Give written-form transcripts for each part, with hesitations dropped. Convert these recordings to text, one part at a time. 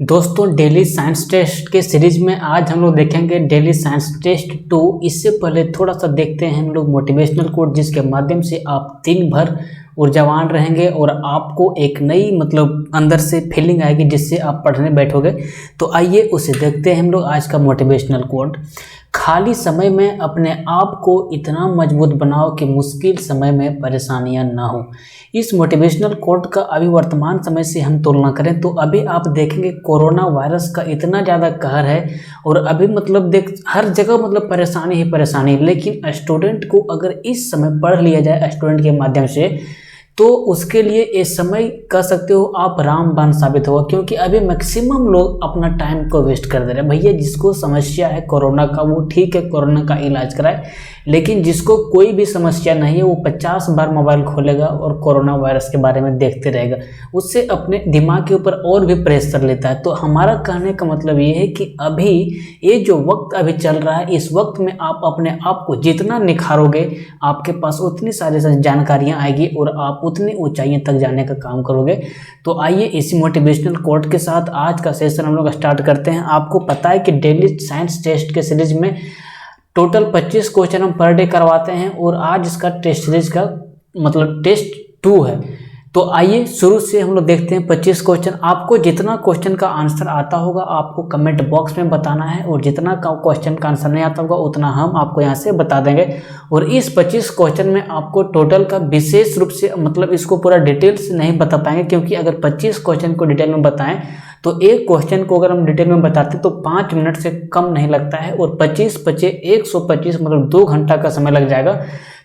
दोस्तों daily science test के series में आज हम लोग देखेंगे डेली साइंस टेस्ट 2। इससे पहले थोड़ा सा देखते हैं हम लोग मोटिवेशनल कोट, जिसके माध्यम से आप दिन भर ऊर्जावान रहेंगे और आपको एक नई अंदर से फीलिंग आएगी जिससे आप पढ़ने बैठोगे। तो आइए उसे देखते हैं हम लोग। आज का मोटिवेशनल कोट, खाली समय में अपने आप को इतना मजबूत बनाओ कि मुश्किल समय में परेशानियां ना हो। इस मोटिवेशनल कोट का अभी वर्तमान समय से हम तुलना करें तो अभी आप देखेंगे कोरोना वायरस का इतना ज़्यादा कहर है और अभी देख हर जगह परेशानी ही परेशानी। लेकिन स्टूडेंट को अगर इस समय पढ़ लिया जाए स्टूडेंट के माध्यम से तो उसके लिए इस समय कह सकते हो आप रामबाण साबित होगा, क्योंकि अभी मैक्सिमम लोग अपना टाइम को वेस्ट कर दे रहे हैं। भैया जिसको समस्या है कोरोना का वो ठीक है, कोरोना का इलाज कराए, लेकिन जिसको कोई भी समस्या नहीं है वो 50 बार मोबाइल खोलेगा और कोरोना वायरस के बारे में देखते रहेगा, उससे अपने दिमाग के ऊपर और भी प्रेशर लेता है। तो हमारा कहने का मतलब ये है कि अभी ये जो वक्त अभी चल रहा है, इस वक्त में आप अपने आप को जितना निखारोगे आपके पास उतनी सारी जानकारियाँ आएगी और आप उतनी ऊंचाइयों तक जाने का काम करोगे। तो आइए इसी मोटिवेशनल कोट के साथ आज का सेशन हम लोग स्टार्ट करते हैं। आपको पता है कि डेली साइंस टेस्ट के सीरीज में टोटल 25 क्वेश्चन हम पर डे करवाते हैं और आज इसका टेस्ट सीरीज का टेस्ट 2 है। तो आइए शुरू से हम लोग देखते हैं 25 क्वेश्चन। आपको जितना क्वेश्चन का आंसर आता होगा आपको कमेंट बॉक्स में बताना है और जितना क्वेश्चन का आंसर नहीं आता होगा उतना हम आपको यहाँ से बता देंगे। और इस 25 क्वेश्चन में आपको टोटल का विशेष रूप से इसको पूरा डिटेल से नहीं बता पाएंगे, क्योंकि अगर 25 क्वेश्चन को डिटेल में बताएं तो एक क्वेश्चन को अगर हम डिटेल में बताते तो 5 मिनट से कम नहीं लगता है और 125 2 घंटा का समय लग जाएगा।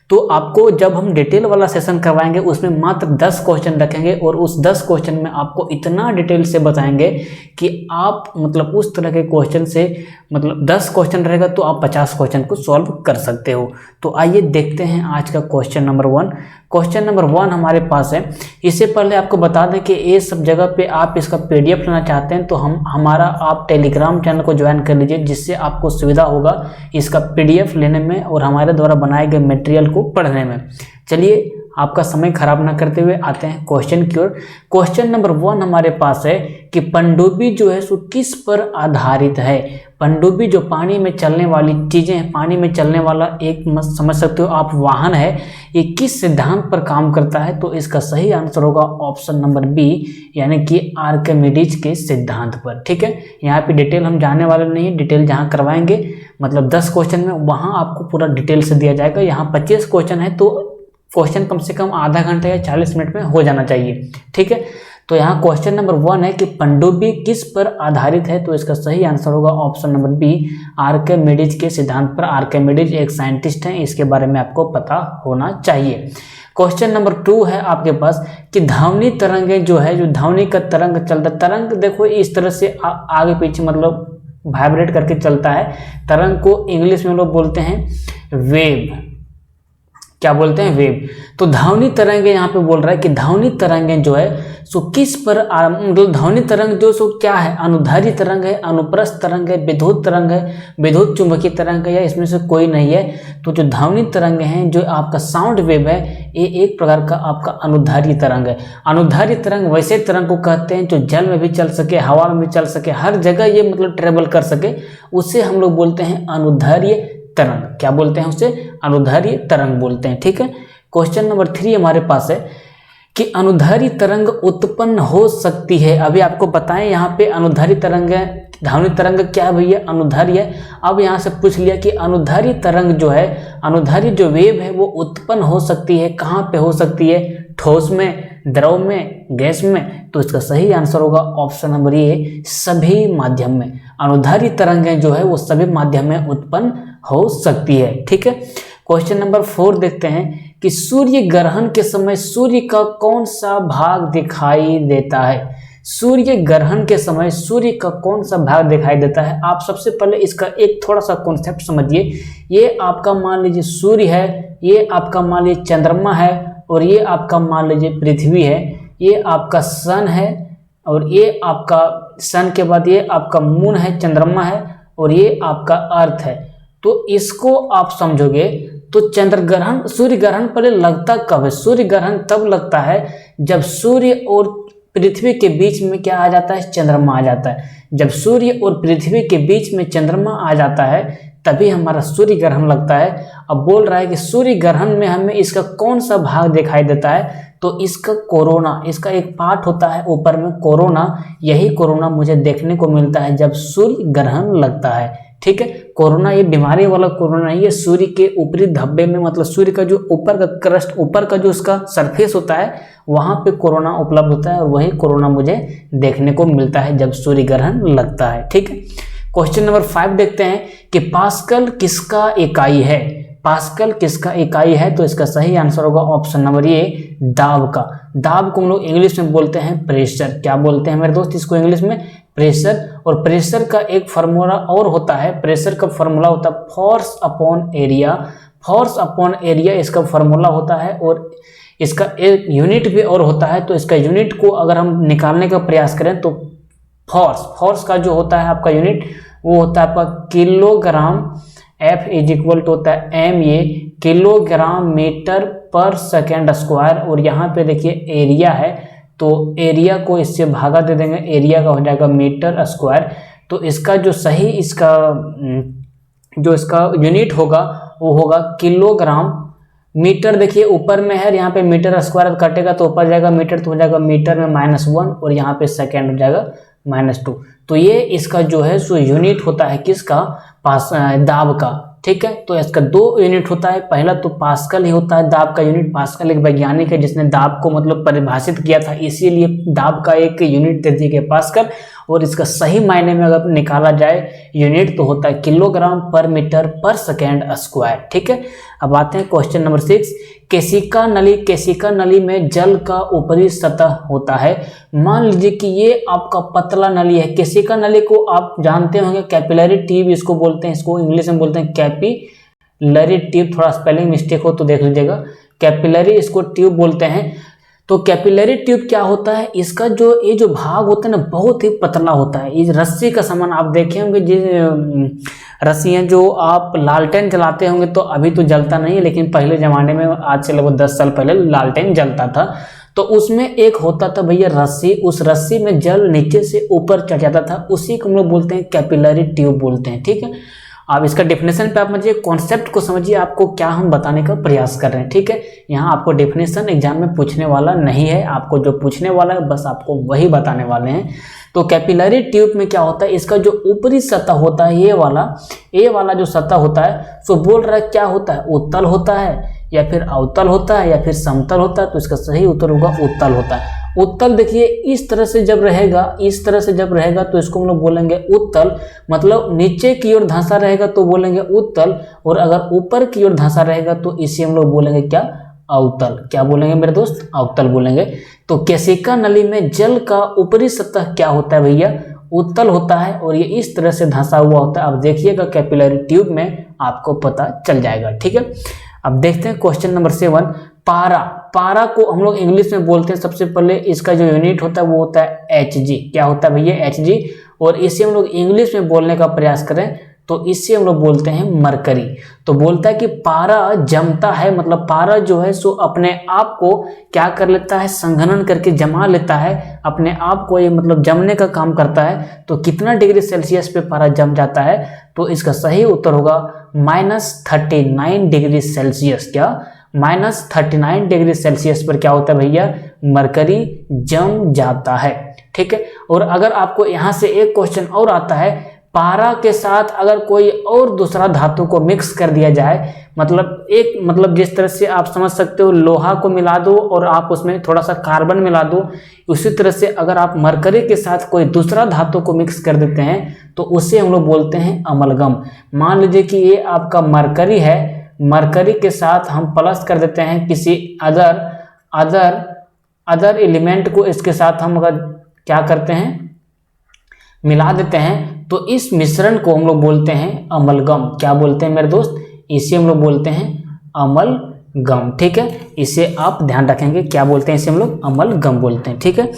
तो आपको जब हम डिटेल वाला सेशन करवाएंगे उसमें मात्र 10 क्वेश्चन रखेंगे और उस 10 क्वेश्चन में आपको इतना डिटेल से बताएंगे कि आप उस तरह के क्वेश्चन से 10 क्वेश्चन रहेगा तो आप 50 क्वेश्चन को सॉल्व कर सकते हो। तो आइए देखते हैं आज का क्वेश्चन नंबर 1। क्वेश्चन नंबर 1 हमारे पास है। इससे पहले आपको बता दें कि ये सब जगह पे आप इसका PDF लेना चाहते हैं तो आप टेलीग्राम चैनल को ज्वाइन कर लीजिए, जिससे आपको सुविधा होगा इसका PDF लेने में और हमारे द्वारा बनाए गए मटेरियल को पढ़ने में। चलिए आपका समय खराब ना करते हुए आते हैं क्वेश्चन की ओर। क्वेश्चन नंबर 1 हमारे पास है कि पनडुब्बी जो है सो किस पर आधारित है। पनडुब्बी जो पानी में चलने वाली चीजें हैं, पानी में चलने वाला एक समझ सकते हो आप वाहन है, ये किस सिद्धांत पर काम करता है। तो इसका सही आंसर होगा ऑप्शन नंबर बी, यानी कि आर्किमिडीज के सिद्धांत पर। ठीक है, यहाँ पे डिटेल हम जाने वाले नहीं है, डिटेल जहाँ करवाएंगे 10 क्वेश्चन में वहाँ आपको पूरा डिटेल से दिया जाएगा। यहाँ 25 क्वेश्चन है तो क्वेश्चन कम से कम आधा घंटा या 40 मिनट में हो जाना चाहिए। ठीक है, तो यहाँ क्वेश्चन नंबर 1 है कि पनडुब्बी किस पर आधारित है। तो इसका सही आंसर होगा ऑप्शन नंबर बी, आर्किमिडीज के सिद्धांत पर। आर्किमिडीज एक साइंटिस्ट हैं, इसके बारे में आपको पता होना चाहिए। क्वेश्चन नंबर 2 है आपके पास कि ध्वनि तरंगें जो है, जो ध्वनि का तरंग चलता, तरंग देखो इस तरह से आगे पीछे वाइब्रेट करके चलता है। तरंग को इंग्लिश में लोग बोलते हैं वेव। क्या बोलते हैं? वेव। तो ध्वनि तरंगें यहाँ पे बोल रहा है कि ध्वनि तरंगें जो है सो किस पर ध्वनि तरंग जो सो क्या है, अनुदैर्ध्य तरंग है, अनुप्रस्थ तरंग है, विद्युत तरंग है, विद्युत चुंबकीय तरंग है, या इसमें से कोई नहीं है। तो जो ध्वनि तरंग हैं, जो आपका साउंड वेव है, ये एक प्रकार का आपका अनुदैर्ध्य तरंग है। अनुदैर्ध्य तरंग वैसे तरंग को कहते हैं जो जल में भी चल सके, हवा में भी चल सके, हर जगह ये ट्रेवल कर सके, उससे हम लोग बोलते हैं अनुदैर्ध्य तरंग। क्या बोलते हैं उसे? अनुदैर्ध्य तरंग बोलते हैं। ठीक है, क्वेश्चन नंबर 3 हमारे पास है कि अनुदैर्ध्य तरंग उत्पन्न हो सकती है। अभी आपको बताएं यहाँ पे अनुदैर्ध्य तरंग है, ध्वनि तरंग क्या है भैया? अनुदैर्ध्य है। अब यहाँ से पूछ लिया कि अनुदैर्ध्य तरंग जो है, अनुदैर्ध्य जो वेव है वो उत्पन्न हो सकती है, कहाँ पे हो सकती है? ठोस में, द्रव में, गैस में। तो इसका सही आंसर होगा ऑप्शन नंबर ए, सभी माध्यम में। अनुदैर्ध्य तरंगें जो है वो सभी माध्यम में उत्पन्न हो सकती है। ठीक है, क्वेश्चन नंबर 4 देखते हैं कि सूर्य ग्रहण के समय सूर्य का कौन सा भाग दिखाई देता है। सूर्य ग्रहण के समय सूर्य का कौन सा भाग दिखाई देता है। आप सबसे पहले इसका एक थोड़ा सा कॉन्सेप्ट समझिए। ये आपका मान लीजिए सूर्य है, ये आपका मान लीजिए चंद्रमा है, और ये आपका मान लीजिए पृथ्वी है, ये आपका सन है, और ये आपका सन के बाद ये आपका मून है, चंद्रमा है, और ये आपका अर्थ है। तो इसको आप समझोगे तो चंद्र ग्रहण, सूर्य ग्रहण पहले लगता कब है? सूर्य ग्रहण तब लगता है जब सूर्य और पृथ्वी के बीच में क्या आ जाता है, चंद्रमा आ जाता है। जब सूर्य और पृथ्वी के बीच में चंद्रमा आ जाता है तभी हमारा सूर्य ग्रहण लगता है। अब बोल रहा है कि सूर्य ग्रहण में हमें इसका कौन सा भाग दिखाई देता है, तो इसका कोरोना, इसका एक पार्ट होता है ऊपर में कोरोना, यही कोरोना मुझे देखने को मिलता है जब सूर्य ग्रहण लगता है। ठीक है, कोरोना ये बीमारी वाला कोरोना नहीं है, सूर्य के ऊपरी धब्बे में, मतलब सूर्य का जो ऊपर का क्रस्ट, ऊपर का जो उसका सरफेस होता है वहां पे कोरोना उपलब्ध होता है और वही कोरोना मुझे देखने को मिलता है जब सूर्य ग्रहण लगता है। ठीक है, क्वेश्चन नंबर 5 देखते हैं कि पास्कल किसका इकाई है। पास्कल किसका इकाई है, तो इसका सही आंसर होगा ऑप्शन नंबर ए, दाब का। दाब को हम लोग इंग्लिश में बोलते हैं प्रेशर। क्या बोलते हैं मेरे दोस्त इसको इंग्लिश में, प्रेशर। और प्रेशर का एक फार्मूला और होता है, प्रेशर का फार्मूला होता है force upon area. Force upon area इसका फार्मूला होता है और इसका एक यूनिट भी और होता है। तो इसका यूनिट को अगर हम निकालने का प्रयास करें तो फोर्स का जो होता है आपका यूनिट वो होता है आपका kilogram, F is equal to होता है एम, ये kilogram metre per second square. और यहाँ पे देखिए एरिया है तो एरिया को इससे भागा दे देंगे, एरिया का हो जाएगा मीटर स्क्वायर। तो इसका जो सही इसका जो इसका यूनिट होगा वो होगा किलोग्राम। मीटर देखिए ऊपर में है, यहाँ पे मीटर स्क्वायर कटेगा तो ऊपर जाएगा मीटर, तो हो जाएगा मीटर में -1 और यहाँ पे सेकेंड हो जाएगा -2। तो ये इसका जो है सो यूनिट होता है किसका, दाब का। ठीक है, तो इसका 2 यूनिट होता है। पहला तो पास्कल ही होता है दाब का यूनिट। पास्कल एक वैज्ञानिक है जिसने दाब को मतलब परिभाषित किया था, इसीलिए दाब का एक यूनिट दे दिया गया पास्कल। और इसका सही मायने में अगर निकाला जाए यूनिट तो होता है किलोग्राम पर मीटर पर सेकेंड स्क्वायर। ठीक है, अब आते हैं क्वेश्चन नंबर 6। केशिका नली, केशिका नली में जल का ऊपरी सतह होता है। मान लीजिए कि ये आपका पतला नली है। केशिका नली को आप जानते होंगे कैपिलरी ट्यूब इसको बोलते हैं, इसको इंग्लिश में बोलते हैं कैपिलरी ट्यूब। थोड़ा स्पेलिंग मिस्टेक हो तो देख लीजिएगा, कैपिलरी इसको ट्यूब बोलते हैं। तो कैपिलरी ट्यूब क्या होता है, इसका जो ये जो भाग होता है ना बहुत ही पतला होता है। ये रस्सी का समान आप देखे होंगे, जिस रस्सियाँ जो आप लालटेन जलाते होंगे, तो अभी तो जलता नहीं है लेकिन पहले ज़माने में, आज से लगभग 10 साल पहले लालटेन जलता था। तो उसमें एक होता था भैया रस्सी, उस रस्सी में जल नीचे से ऊपर चढ़ जाता था, उसी को हम लोग बोलते हैं कैपिलरी ट्यूब बोलते हैं। ठीक है, अब इसका डेफिनेशन पे आप समझिए, कॉन्सेप्ट को समझिए, आपको क्या हम बताने का प्रयास कर रहे हैं। ठीक है, यहाँ आपको डेफिनेशन एग्जाम में पूछने वाला नहीं है, आपको जो पूछने वाला है बस आपको वही बताने वाले हैं। तो कैपिलरी ट्यूब में क्या होता है, इसका जो ऊपरी सतह होता है ये वाला जो सतह होता है, सो बोल रहा है क्या होता है, उत्तल होता है या फिर अवतल होता है या फिर समतल होता है। तो इसका सही उत्तर होगा उत्तल होता है। उत्तल देखिए इस तरह से जब रहेगा, इस तरह से जब रहेगा तो इसको हम लोग बोलेंगे उत्तल, मतलब नीचे की ओर धंसा रहेगा तो बोलेंगे उत्तल, और अगर ऊपर की ओर धंसा रहेगा तो इसे हम लोग बोलेंगे क्या, अवतल। क्या बोलेंगे मेरे दोस्त, अवतल बोलेंगे। तो केशिका नली में जल का ऊपरी सतह क्या होता है भैया, उत्तल होता है और ये इस तरह से धंसा हुआ होता है। अब देखिएगा कैपिलरी ट्यूब में आपको पता चल जाएगा। ठीक है, अब देखते हैं क्वेश्चन नंबर 7। पारा, पारा को हम लोग इंग्लिश में बोलते हैं, सबसे पहले इसका जो यूनिट होता है वो होता है Hg। क्या होता है भैया, Hg। और इसे हम लोग इंग्लिश में बोलने का प्रयास करें तो इससे हम लोग बोलते हैं मरकरी। तो बोलता है कि पारा जमता है, मतलब पारा जो है सो अपने आप को क्या कर लेता है, संघनन करके जमा लेता है अपने आप को, ये मतलब जमने का काम करता है। तो कितना डिग्री सेल्सियस पे पारा जम जाता है, तो इसका सही उत्तर होगा -39 डिग्री सेल्सियस। क्या, -39 डिग्री सेल्सियस पर क्या होता है भैया, मरकरी जम जाता है। ठीक है, और अगर आपको यहाँ से एक क्वेश्चन और आता है, पारा के साथ अगर कोई और दूसरा धातु को मिक्स कर दिया जाए, मतलब जिस तरह से आप समझ सकते हो लोहा को मिला दो और आप उसमें थोड़ा सा कार्बन मिला दो, उसी तरह से अगर आप मरकरी के साथ कोई दूसरा धातु को मिक्स कर देते हैं तो उसे हम लोग बोलते हैं अमलगम। मान लीजिए कि ये आपका मरकरी है, मरकरी के साथ हम प्लस कर देते हैं किसी अदर एलिमेंट को, इसके साथ हम अगर क्या करते हैं, मिला देते हैं, तो इस मिश्रण को हम लोग बोलते हैं अमलगम। क्या बोलते हैं मेरे दोस्त, इसे हम लोग बोलते हैं अमलगम। ठीक है, इसे आप ध्यान रखेंगे, क्या बोलते हैं इसे हम लोग, अमलगम बोलते हैं। ठीक है,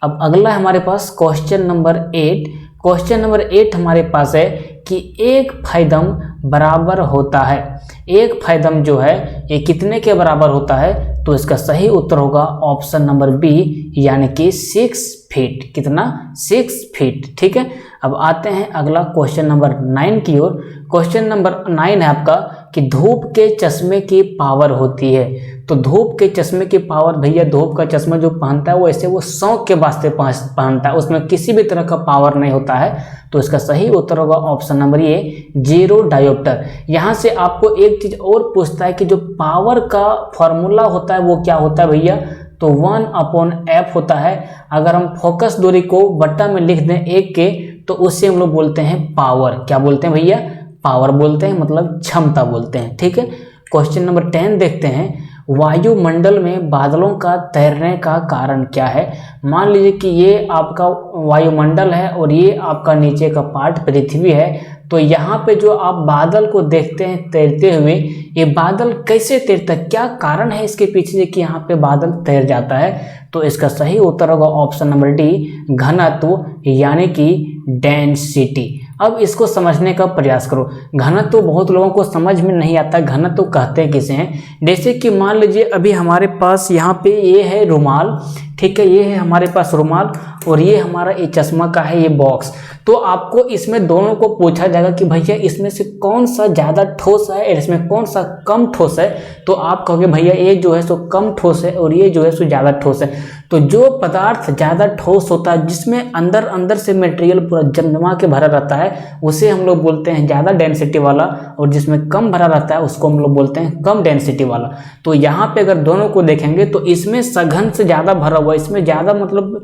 अब अगला हमारे पास क्वेश्चन नंबर 8। क्वेश्चन नंबर 8 हमारे पास है कि एक फाइदम बराबर होता है, एक फाइदम जो है ये कितने के बराबर होता है, तो इसका सही उत्तर होगा ऑप्शन नंबर बी, यानी कि 6 फीट। कितना? 6 फीट। ठीक है, अब आते हैं अगला क्वेश्चन नंबर 9 की ओर। क्वेश्चन नंबर 9 है आपका कि धूप के चश्मे की पावर होती है। तो धूप के चश्मे की पावर, भैया धूप का चश्मा जो पहनता है वो ऐसे वो शौक के वास्ते पहनता है, उसमें किसी भी तरह का पावर नहीं होता है। तो इसका सही उत्तर होगा ऑप्शन नंबर ए, 0 डायोप्टर। यहाँ से आपको एक चीज और पूछता है कि जो पावर का फॉर्मूला होता है वो क्या होता है भैया, तो 1/f होता है। अगर हम फोकस दूरी को बट्टा में लिख दें 1 के, तो उससे हम लोग बोलते हैं पावर। क्या बोलते हैं भैया? पावर बोलते हैं, मतलब क्षमता बोलते हैं। ठीक है, क्वेश्चन नंबर 10 देखते हैं। वायुमंडल में बादलों का तैरने का कारण क्या है? मान लीजिए कि ये आपका वायुमंडल है और ये आपका नीचे का पार्ट पृथ्वी है। तो यहाँ पे जो आप बादल को देखते हैं तैरते हुए, ये बादल कैसे तैरता है, क्या कारण है इसके पीछे कि यहाँ पे बादल तैर जाता है? तो इसका सही उत्तर होगा ऑप्शन नंबर डी, घनत्व, यानी कि डेंसिटी। अब इसको समझने का प्रयास करो। घनत्व बहुत लोगों को समझ में नहीं आता, घनत्व कहते हैं किसे हैं। जैसे कि मान लीजिए अभी हमारे पास यहाँ पे ये है रुमाल, ठीक है, ये है हमारे पास रुमाल और ये हमारा ये चश्मा का है ये बॉक्स। तो आपको इसमें दोनों को पूछा जाएगा कि भैया इसमें से कौन सा ज़्यादा ठोस है और इसमें कौन सा कम ठोस है। तो आप कहोगे भैया ये जो है सो कम ठोस है और ये जो है सो ज़्यादा ठोस है। तो जो पदार्थ ज़्यादा ठोस होता है, जिसमें अंदर अंदर से मटेरियल पूरा जमा के भरा रहता है, उसे हम लोग बोलते हैं ज़्यादा डेंसिटी वाला, और जिसमें कम भरा रहता है उसको हम लोग बोलते हैं कम डेंसिटी वाला। तो यहाँ पे अगर दोनों को देखेंगे तो इसमें सघन से ज़्यादा भरा हुआ, इसमें ज़्यादा मतलब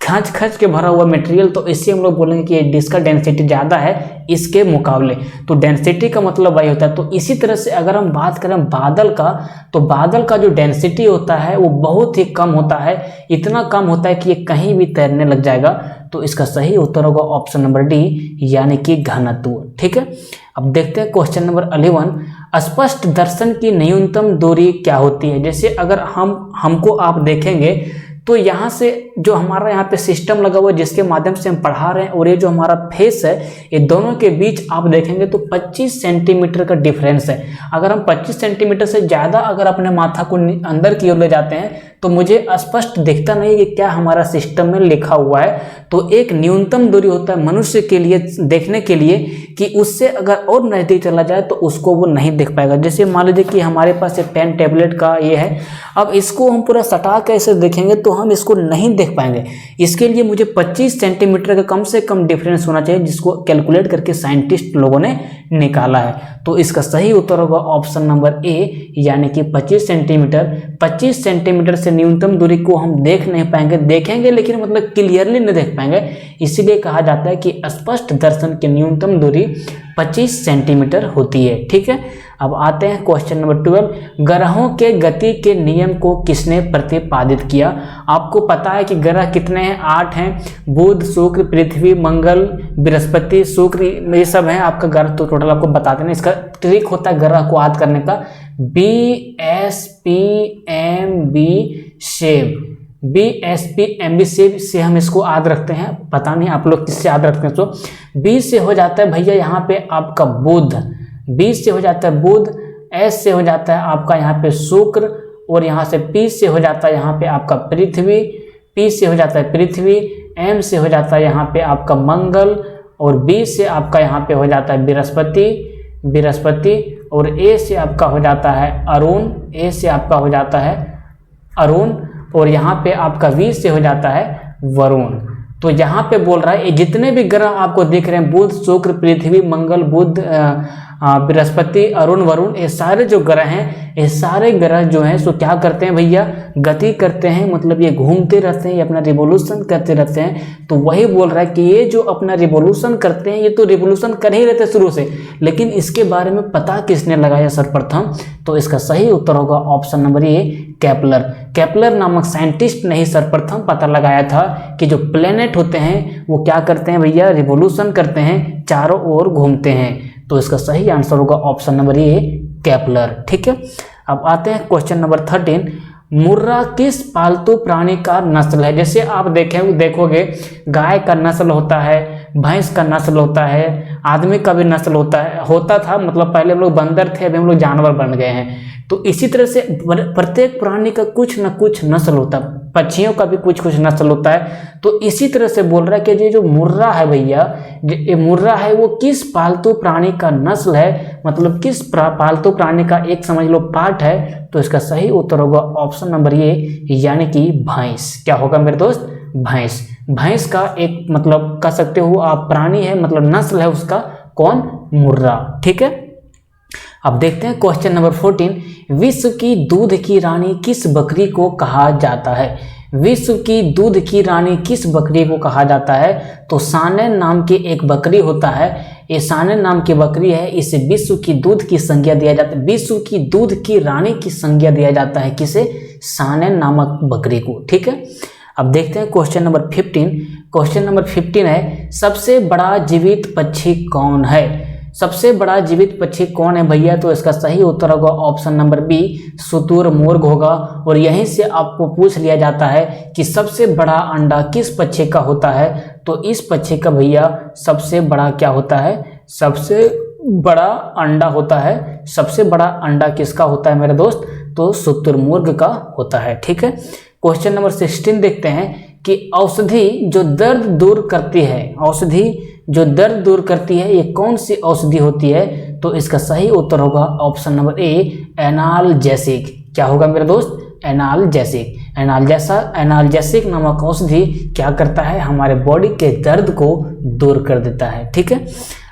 खच के भरा हुआ मटेरियल, तो इससे हम लोग बोलेंगे कि इसका डेंसिटी ज़्यादा है इसके मुकाबले। तो डेंसिटी का मतलब वही होता है। तो इसी तरह से अगर हम बात करें बादल का, तो बादल का जो डेंसिटी होता है वो बहुत ही कम होता है, इतना कम होता है कि ये कहीं भी तैरने लग जाएगा। तो इसका सही उत्तर होगा ऑप्शन नंबर डी, यानी कि घनत्व। ठीक है, अब देखते हैं क्वेश्चन नंबर 11। स्पष्ट दर्शन की न्यूनतम दूरी क्या होती है? जैसे अगर हमको आप देखेंगे तो यहाँ से जो हमारा यहाँ पे सिस्टम लगा हुआ है जिसके माध्यम से हम पढ़ा रहे हैं, और ये जो हमारा फेस है, ये दोनों के बीच आप देखेंगे तो 25 सेंटीमीटर का डिफरेंस है। अगर हम 25 सेंटीमीटर से ज़्यादा अगर अपने माथा को अंदर की ओर ले जाते हैं तो मुझे स्पष्ट दिखता नहीं कि क्या हमारा सिस्टम में लिखा हुआ है। तो एक न्यूनतम दूरी होता है मनुष्य के लिए देखने के लिए कि उससे अगर और नज़दीक चला जाए तो उसको वो नहीं देख पाएगा। जैसे मान लीजिए कि हमारे पास एक पेन टेबलेट का ये है, अब इसको हम पूरा सटा के ऐसे देखेंगे तो हम इसको नहीं देख पाएंगे। इसके लिए मुझे 25 सेंटीमीटर का कम से कम डिफरेंस होना चाहिए, जिसको कैलकुलेट करके साइंटिस्ट लोगों ने निकाला है। तो इसका सही उत्तर होगा ऑप्शन नंबर ए, यानी कि 25 सेंटीमीटर। 25 सेंटीमीटर से न्यूनतम दूरी को हम देख नहीं पाएंगे, देखेंगे लेकिन मतलब क्लियरली नहीं देख पाएंगे। इसीलिए कहा जाता है कि स्पष्ट दर्शन की न्यूनतम दूरी 25 सेंटीमीटर होती है। ठीक है, अब आते हैं क्वेश्चन नंबर 12। ग्रहों के गति के नियम को किसने प्रतिपादित किया? आपको पता है कि ग्रह कितने हैं? 8 हैं। बुध, शुक्र, पृथ्वी, मंगल, बृहस्पति, शुक्र, ये सब हैं आपका ग्रह। तो टोटल आपको बता देना। इसका ट्रिक होता है ग्रह को याद करने का, BSPMB शेव। BSPMB से हम इसको याद रखते हैं। पता नहीं आप लोग किससे याद रखते हैं। तो B से हो जाता है भैया यहाँ पे आपका बुध, B से हो जाता है बुध, S से हो जाता है आपका यहाँ पे शुक्र, और यहाँ से P से हो जाता है यहाँ पे आपका पृथ्वी, P से हो जाता है पृथ्वी, M से हो जाता है यहाँ पे आपका मंगल, और B से आपका यहाँ पे हो जाता है बृहस्पति, और A से आपका हो जाता है अरुण, A से आपका हो जाता है अरुण, और यहाँ पे आपका V से हो जाता है वरुण। तो यहाँ पे बोल रहा है ये जितने भी ग्रह आपको दिख रहे हैं, बुध, शुक्र, पृथ्वी, मंगल, बुध, बृहस्पति, अरुण, वरुण, ये सारे जो ग्रह हैं, ये सारे ग्रह जो हैं सो क्या करते हैं भैया? गति करते हैं, मतलब ये घूमते रहते हैं, ये अपना रिवोल्यूशन करते रहते हैं। तो वही बोल रहा है कि ये जो अपना रिवोल्यूशन करते हैं, ये तो रिवोल्यूशन कर ही रहते शुरू से, लेकिन इसके बारे में पता किसने लगाया सर्वप्रथम? तो इसका सही उत्तर होगा option number A, Kepler. Kepler नामक साइंटिस्ट ने ही सर्वप्रथम पता लगाया था कि जो प्लेनेट होते हैं वो क्या करते हैं भैया? रिवोल्यूशन करते हैं, चारों ओर घूमते हैं। तो इसका सही आंसर होगा ऑप्शन नंबर ए, केपलर। ठीक है, अब आते हैं क्वेश्चन नंबर 13। मुर्रा किस पालतू प्राणी का नस्ल है? जैसे आप देखोगे गाय का नस्ल होता है, भैंस का नस्ल होता है, आदमी का भी नस्ल होता था, मतलब पहले हम लोग बंदर थे, अभी हम लोग जानवर बन गए हैं। तो इसी तरह से प्रत्येक प्राणी का कुछ न कुछ नस्ल होता है, पक्षियों का भी कुछ कुछ नस्ल होता है। तो इसी तरह से बोल रहा है कि ये जो मुर्रा है भैया, ये मुर्रा है वो किस पालतू प्राणी का नस्ल है, मतलब किस पालतू प्राणी का एक समझ लो पार्ट है। तो इसका सही उत्तर होगा ऑप्शन नंबर ए, यानी कि भैंस। क्या होगा मेरे दोस्त? भैंस। भैंस का एक मतलब कह सकते हो आप प्राणी है, मतलब नस्ल है उसका कौन? मुर्रा। ठीक है, अब देखते हैं क्वेश्चन नंबर 14। विश्व की दूध की रानी किस बकरी को कहा जाता है? विश्व की दूध की रानी किस बकरी को कहा जाता है? तो सानेन नाम की एक बकरी होता है, ये सानेन नाम की बकरी है, इसे विश्व की दूध की संज्ञा दिया जाता है, विश्व की दूध की रानी की संज्ञा दिया जाता है किसे? सानेन नामक बकरी को। ठीक है, अब देखते हैं क्वेश्चन नंबर 15। क्वेश्चन नंबर 15 है, सबसे बड़ा जीवित पक्षी कौन है? सबसे बड़ा जीवित पक्षी कौन है भैया? तो इसका सही उत्तर होगा ऑप्शन नंबर बी, शुतुरमुर्ग होगा। और यहीं से आपको पूछ लिया जाता है कि सबसे बड़ा अंडा किस पक्षी का होता है? तो इस पक्षी का भैया सबसे बड़ा क्या होता है? सबसे बड़ा अंडा होता है। सबसे बड़ा अंडा किसका होता है मेरे दोस्त? तो शुतुरमुर्ग का होता है। ठीक है, क्वेश्चन नंबर 16 देखते हैं कि औषधि जो दर्द दूर करती है, औषधि जो दर्द दूर करती है, ये कौन सी औषधि होती है? तो इसका सही उत्तर होगा ऑप्शन नंबर ए, एनाल्जेसिक। क्या होगा मेरे दोस्त? एनाल्जेसिक। एनाल्जेसिक नामक औषधि क्या करता है? हमारे बॉडी के दर्द को दूर कर देता है। ठीक है,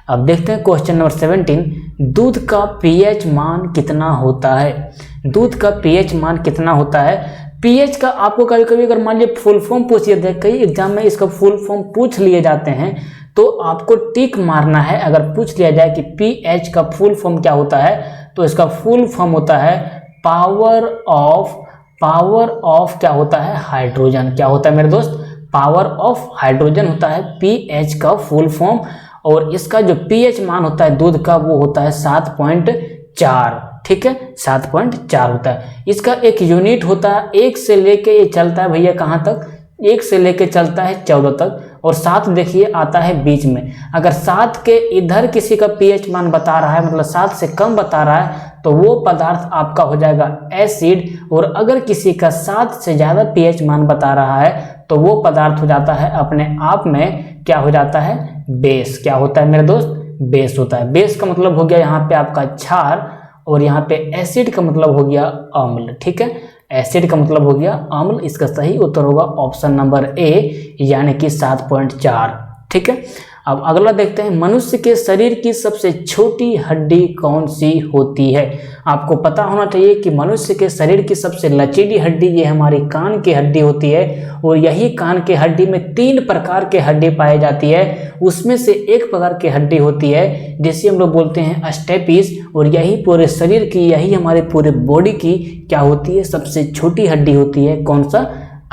अब देखते हैं क्वेश्चन नंबर 17। दूध का पीएच मान कितना होता है? दूध का पीएच मान कितना होता है? पीएच का आपको कभी कभी अगर मान लीजिए फुल फॉर्म पूछ लिया जाए, कई एग्जाम में इसका फुल फॉर्म पूछ लिए जाते हैं, तो आपको टिक मारना है। अगर पूछ लिया जाए कि पीएच का फुल फॉर्म क्या होता है, तो इसका फुल फॉर्म होता है पावर ऑफ क्या होता है? हाइड्रोजन। क्या होता है मेरे दोस्त? पावर ऑफ हाइड्रोजन होता है पीएच का फुल फॉर्म। और इसका जो पीएच मान होता है दूध का, वो होता है 7.4। ठीक है, 7.4 होता है। इसका एक यूनिट होता है, 1 से लेके ये चलता है भैया कहाँ तक? 1 से लेके चलता है 14 तक, और 7 देखिए आता है बीच में। अगर 7 के इधर किसी का पीएच मान बता रहा है, मतलब 7 से कम बता रहा है, तो वो पदार्थ आपका हो जाएगा एसिड। और अगर किसी का 7 से ज़्यादा पीएच मान बता रहा है, तो वो पदार्थ हो जाता है अपने आप में क्या हो जाता है? बेस। क्या होता है मेरे दोस्त? बेस होता है। बेस का मतलब हो गया यहाँ पे आपका क्षार, और यहाँ पे एसिड का मतलब हो गया अम्ल। ठीक है, एसिड का मतलब हो गया अम्ल। इसका सही उत्तर होगा ऑप्शन नंबर ए, यानी कि 7.4। ठीक है, अब अगला देखते हैं, मनुष्य के शरीर की सबसे छोटी हड्डी कौन सी होती है? आपको पता होना चाहिए कि मनुष्य के शरीर की सबसे लचीली हड्डी ये हमारी कान की हड्डी होती है। और यही कान के हड्डी में 3 प्रकार के हड्डी पाई जाती है। उसमें से एक प्रकार की हड्डी होती है जिसे हम लोग बोलते हैं स्टेपिस। और यही पूरे शरीर की, यही हमारे पूरे बॉडी की क्या होती है? सबसे छोटी हड्डी होती है। कौन सा?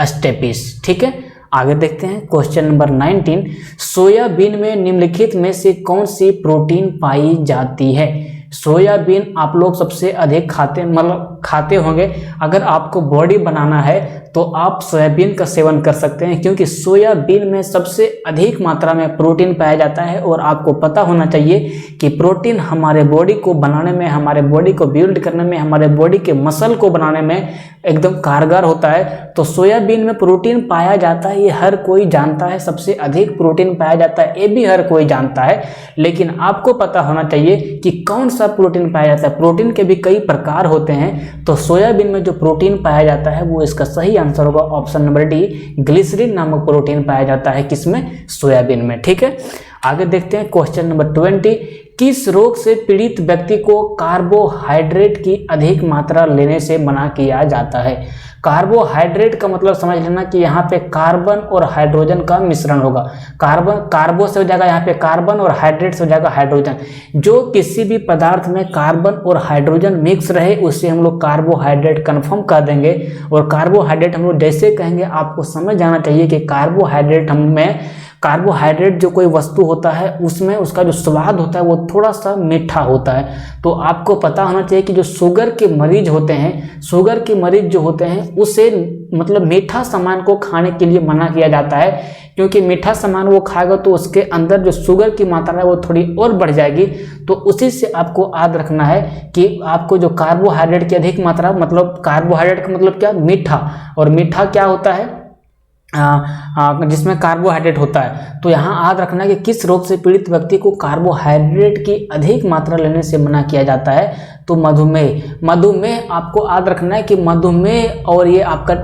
स्टेपिस। ठीक है, आगे देखते हैं क्वेश्चन नंबर 19। सोयाबीन में निम्नलिखित में से कौन सी प्रोटीन पाई जाती है? सोयाबीन आप लोग सबसे अधिक खाते होंगे। अगर आपको बॉडी बनाना है तो आप सोयाबीन का सेवन कर सकते हैं, क्योंकि सोयाबीन में सबसे अधिक मात्रा में प्रोटीन पाया जाता है। और आपको पता होना चाहिए कि प्रोटीन हमारे बॉडी को बनाने में, हमारे बॉडी को बिल्ड करने में, हमारे बॉडी के मसल को बनाने में एकदम कारगर होता है। तो सोयाबीन में प्रोटीन पाया जाता है, ये हर कोई जानता है। सबसे अधिक प्रोटीन पाया जाता है, ये भी हर कोई जानता है। लेकिन आपको पता होना चाहिए कि कौन सा प्रोटीन पाया जाता है। प्रोटीन के भी कई प्रकार होते हैं, तो सोयाबीन में जो प्रोटीन पाया जाता है वो इसका सही आंसर होगा ऑप्शन नंबर डी, ग्लिसरीन नामक प्रोटीन पाया जाता है किसमें? सोयाबीन में। ठीक है, आगे देखते हैं क्वेश्चन नंबर 20। किस रोग से पीड़ित व्यक्ति को कार्बोहाइड्रेट की अधिक मात्रा लेने से मना किया जाता है? कार्बोहाइड्रेट का मतलब समझ लेना कि यहाँ पे कार्बन और हाइड्रोजन का मिश्रण होगा। कार्बो से हो जाएगा यहाँ पे कार्बन, और हाइड्रेट से हो जाएगा हाइड्रोजन। जो किसी भी पदार्थ में कार्बन और हाइड्रोजन मिक्स रहे उसे हम लोग कार्बोहाइड्रेट कन्फर्म कर देंगे। और कार्बोहाइड्रेट हम लोग जैसे कहेंगे आपको समझ जाना चाहिए कि कार्बोहाइड्रेट हम में कार्बोहाइड्रेट जो कोई वस्तु होता है उसमें उसका जो स्वाद होता है वो थोड़ा सा मीठा होता है। तो आपको पता होना चाहिए कि जो शुगर के मरीज होते हैं, शुगर के मरीज जो होते हैं उसे मतलब मीठा सामान को खाने के लिए मना किया जाता है, क्योंकि मीठा सामान वो खाएगा तो उसके अंदर जो शुगर की मात्रा है वो थोड़ी और बढ़ जाएगी। तो उसी से आपको याद रखना है कि आपको जो कार्बोहाइड्रेट की अधिक मात्रा, मतलब कार्बोहाइड्रेट का मतलब क्या, मीठा, और मीठा क्या होता है जिसमें कार्बोहाइड्रेट होता है। तो यहाँ याद रखना है कि किस रोग से पीड़ित व्यक्ति को कार्बोहाइड्रेट की अधिक मात्रा लेने से मना किया जाता है, तो मधुमेह। मधुमेह आपको याद रखना है कि मधुमेह और ये आपका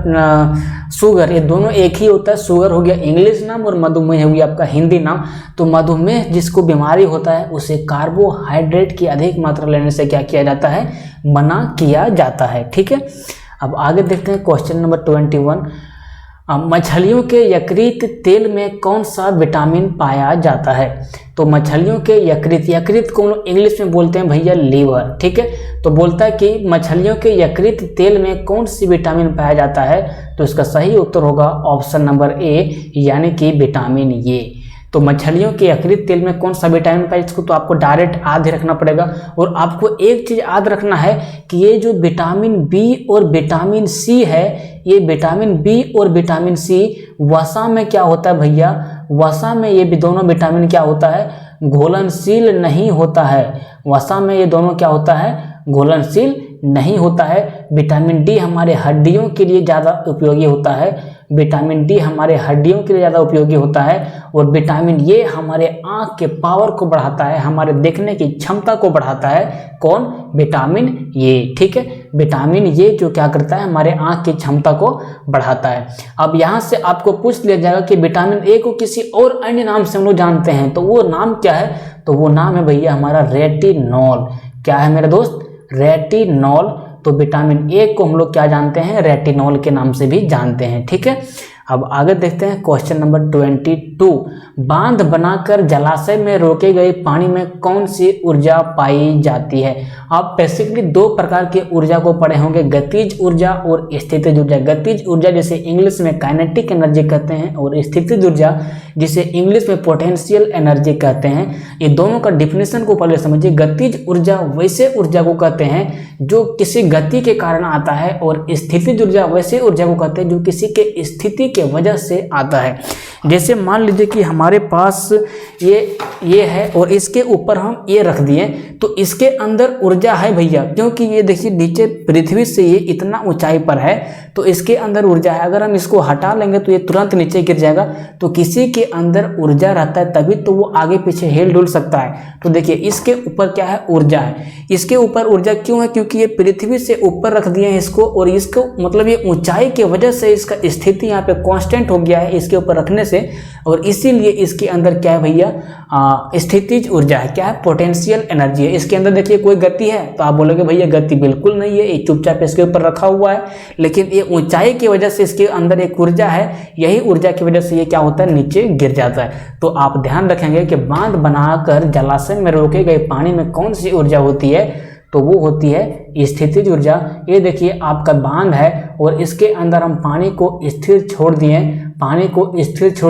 शुगर, ये दोनों एक ही होता है। शुगर हो गया इंग्लिश नाम और मधुमेह हो गया आपका हिंदी नाम। तो मधुमेह जिसको बीमारी होता है उसे कार्बोहाइड्रेट की अधिक मात्रा लेने से क्या किया जाता है, मना किया जाता है। ठीक है, अब आगे देखते हैं क्वेश्चन नंबर 21। मछलियों के यकृत तेल में कौन सा विटामिन पाया जाता है? तो मछलियों के यकृत को हम लोग इंग्लिश में बोलते हैं भैया लीवर। ठीक है, तो बोलता है कि मछलियों के यकृत तेल में कौन सी विटामिन पाया जाता है, तो इसका सही उत्तर होगा ऑप्शन नंबर ए, यानी कि विटामिन ए। तो मछलियों के यकृत तेल में कौन सा विटामिन पाया, इसको तो आपको डायरेक्ट याद ही रखना पड़ेगा। और आपको एक चीज याद रखना है कि ये जो विटामिन बी और विटामिन सी है, ये विटामिन बी और विटामिन सी वसा में क्या होता है भैया, वसा में ये दोनों विटामिन क्या होता है, घुलनशील नहीं होता है। वसा में ये दोनों क्या होता है, घुलनशील नहीं होता है। विटामिन डी हमारे हड्डियों के लिए ज़्यादा उपयोगी होता है, विटामिन डी हमारे हड्डियों के लिए ज़्यादा उपयोगी होता है। और विटामिन ए हमारे आँख के पावर को बढ़ाता है, हमारे देखने की क्षमता को बढ़ाता है। कौन? Vitamin A. ठीक है, विटामिन ए जो क्या करता है, हमारे आँख की क्षमता को बढ़ाता है। अब यहाँ से आपको पूछ लिया जाएगा कि विटामिन ए को किसी और अन्य नाम से हम लोग जानते हैं, तो वो नाम क्या है? तो वो नाम है भैया हमारा रेटिनॉल। क्या है मेरे दोस्त? रेटिनॉल। तो विटामिन ए को हम लोग क्या जानते हैं, रेटिनॉल के नाम से भी जानते हैं। ठीक है, अब आगे देखते हैं क्वेश्चन नंबर 22। बांध बनाकर जलाशय में रोके गए पानी में कौन सी ऊर्जा पाई जाती है? आप बेसिकली दो प्रकार की ऊर्जा को पढ़े होंगे, गतिज ऊर्जा और स्थितिज ऊर्जा। गतिज ऊर्जा जिसे इंग्लिश में काइनेटिक एनर्जी कहते हैं, और स्थितिज ऊर्जा जिसे इंग्लिश में पोटेंशियल एनर्जी कहते हैं। ये दोनों का डिफिनेशन को पहले समझिए। गतिज ऊर्जा वैसे ऊर्जा को कहते हैं जो किसी गति के कारण आता है, और स्थितिज ऊर्जा वैसे ऊर्जा को कहते हैं जो किसी के स्थिति के वजह से आता है। जैसे मान लीजिए कि हमारे पास ये है और इसके ऊपर हम ये रख दिए, तो इसके अंदर ऊर्जा है भैया, क्योंकि ये देखिए नीचे पृथ्वी से ये इतना ऊंचाई पर है, तो इसके अंदर ऊर्जा है। अगर हम इसको हटा लेंगे तो ये तुरंत नीचे गिर जाएगा। तो किसी के अंदर ऊर्जा रहता है तभी तो वो आगे पीछे हिल डुल सकता है। तो देखिए इसके ऊपर क्या है, ऊर्जा है। इसके ऊपर ऊर्जा क्यों है? क्योंकि ये पृथ्वी से ऊपर रख दिए हैं इसको, और इसको मतलब ये ऊंचाई की वजह से इसका स्थिति यहाँ पे कांस्टेंट हो गया है इसके ऊपर रखने से, और इसीलिए इसके अंदर क्या है भैया, स्थितिज ऊर्जा है। क्या है? पोटेंशियल एनर्जी है। इसके अंदर देखिए कोई गति है, तो आप बोलोगे भैया गति बिल्कुल नहीं है, ये चुपचाप इसके ऊपर रखा हुआ है। लेकिन ये ऊंचाई की वजह से इसके अंदर एक ऊर्जा है, यही ऊर्जा की वजह से ये क्या होता है, नीचे गिर जाता है। तो आप ध्यान रखेंगे कि बांध बनाकर जलाशय में रोके गए पानी में कौन सी ऊर्जा होती है, तो वो होती है स्थितिज ऊर्जा। ये देखिए आपका बांध है और इसके अंदर हम पानी को स्थिर छोड़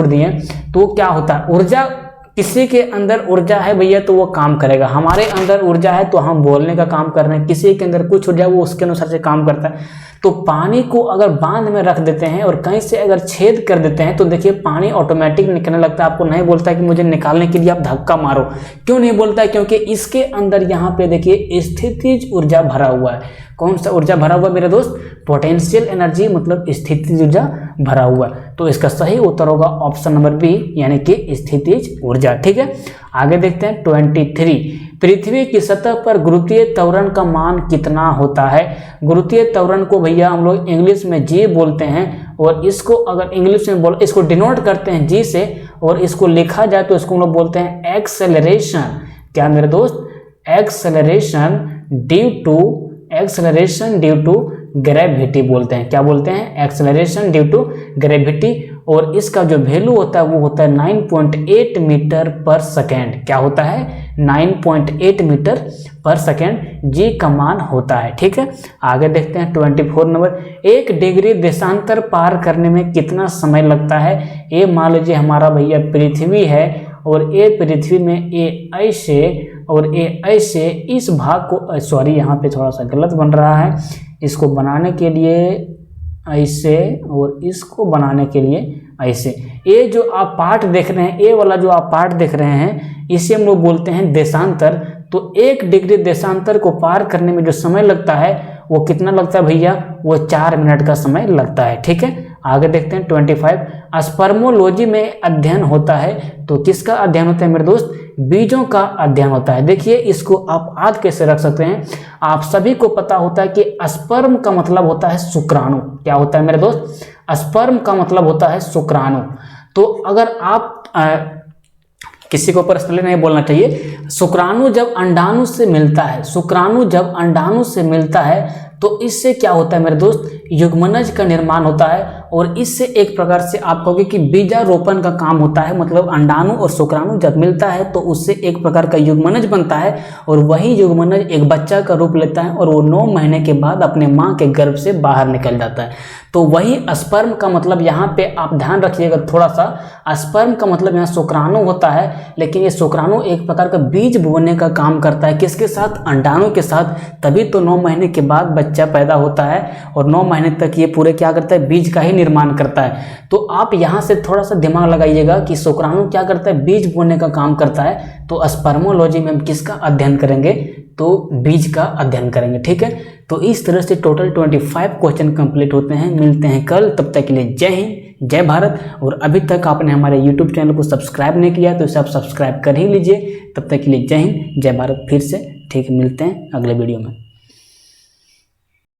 दिए, तो क्या होता है, ऊर्जा, किसी के अंदर ऊर्जा है भैया तो वो काम करेगा। हमारे अंदर ऊर्जा है तो हम बोलने का काम कर रहे हैं, किसी के अंदर कुछ ऊर्जा वो उसके अनुसार से काम करता है। तो पानी को अगर बांध में रख देते हैं और कहीं से अगर छेद कर देते हैं तो देखिए पानी ऑटोमेटिक निकलने लगता है। आपको नहीं बोलता है कि मुझे निकालने के लिए आप धक्का मारो, क्यों नहीं बोलता है? क्योंकि इसके अंदर यहाँ पे देखिए स्थितिज ऊर्जा भरा हुआ है। कौन सा ऊर्जा भरा हुआ मेरे दोस्त? पोटेंशियल एनर्जी, मतलब स्थितिज ऊर्जा भरा हुआ है। तो इसका सही उत्तर होगा ऑप्शन नंबर बी, यानी कि स्थितिज ऊर्जा। ठीक है, आगे देखते हैं 23। पृथ्वी की सतह पर गुरुत्वीय त्वरण का मान कितना होता है? गुरुत्वीय त्वरण को भैया हम लोग इंग्लिश में जी बोलते हैं, और इसको अगर इंग्लिश में इसको डिनोट करते हैं जी से, और इसको लिखा जाए तो इसको हम लोग बोलते हैं एक्सेलरेशन। क्या मेरे दोस्त? एक्सेलरेशन ड्यू टू ग्रेविटी बोलते हैं। क्या बोलते हैं? Acceleration due to gravity. और इसका जो वैल्यू होता है वो होता है 9.8 मीटर पर सेकेंड। क्या होता है? 9.8 मीटर पर सेकेंड जी का मान होता है। ठीक है, आगे देखते हैं 24 नंबर। 1 डिग्री देशांतर पार करने में कितना समय लगता है? ये मान लीजिए हमारा भैया पृथ्वी है और ये पृथ्वी में ये ऐसे और ये ऐसे इस भाग को, सॉरी यहाँ पे थोड़ा सा गलत बन रहा है, इसको बनाने के लिए ऐसे और इसको बनाने के लिए ऐसे। ये जो आप पार्ट देख रहे हैं, ये वाला जो आप पार्ट देख रहे हैं, इसे हम लोग बोलते हैं देशांतर। तो 1 डिग्री देशांतर को पार करने में जो समय लगता है वो कितना लगता है भैया? वो 4 मिनट का समय लगता है। ठीक है, आगे देखते हैं 25। स्पर्मोलॉजी में अध्ययन होता है, तो किसका अध्ययन होता है मेरे दोस्त? बीजों का अध्ययन होता है। देखिए इसको आप याद कैसे रख सकते हैं, आप सभी को पता होता है कि स्पर्म का मतलब होता है शुक्राणु। क्या होता है मेरे दोस्त? स्पर्म का मतलब होता है शुक्राणु। तो अगर आप किसी को पर्सनली नहीं बोलना चाहिए, शुक्राणु जब अंडाणु से मिलता है, शुक्राणु जब अंडाणु से मिलता है तो इससे क्या होता है मेरे दोस्त? युग्मनज का निर्माण होता है और इससे एक प्रकार से आप कहोगे कि बीजारोपण का काम होता है। मतलब अंडाणु और शुक्राणु जब मिलता है तो उससे एक प्रकार का युग्मनज बनता है और वही युग्मनज एक बच्चा का रूप लेता है और वो 9 महीने के बाद अपने माँ के गर्भ से बाहर निकल जाता है। तो वही स्पर्म का मतलब यहाँ पे आप ध्यान रखिएगा थोड़ा सा, स्पर्म का मतलब यहाँ शुक्राणु होता है, लेकिन ये शुक्राणु एक प्रकार का बीज बोने का काम करता है। किसके साथ? अंडाणु के साथ। तभी तो 9 महीने के बाद बच्चा पैदा होता है और 9 महीने तक ये पूरे क्या करता है? बीज का ही निर्माण करता है। तो आप यहाँ से थोड़ा सा दिमाग लगाइएगा कि शुक्राणु क्या करता है? बीज बोने का काम करता है। तो स्पर्मोलॉजी में हम किसका अध्ययन करेंगे? तो बीज का अध्ययन करेंगे। ठीक है, तो इस तरह से टोटल 25 क्वेश्चन कंप्लीट होते हैं। मिलते हैं कल, तब तक के लिए जय हिंद, जय भारत। और अभी तक आपने हमारे YouTube चैनल को सब्सक्राइब नहीं किया तो इसे आप सब्सक्राइब कर ही लीजिए। तब तक के लिए जय हिंद, जय भारत। फिर से ठीक, मिलते हैं अगले वीडियो में।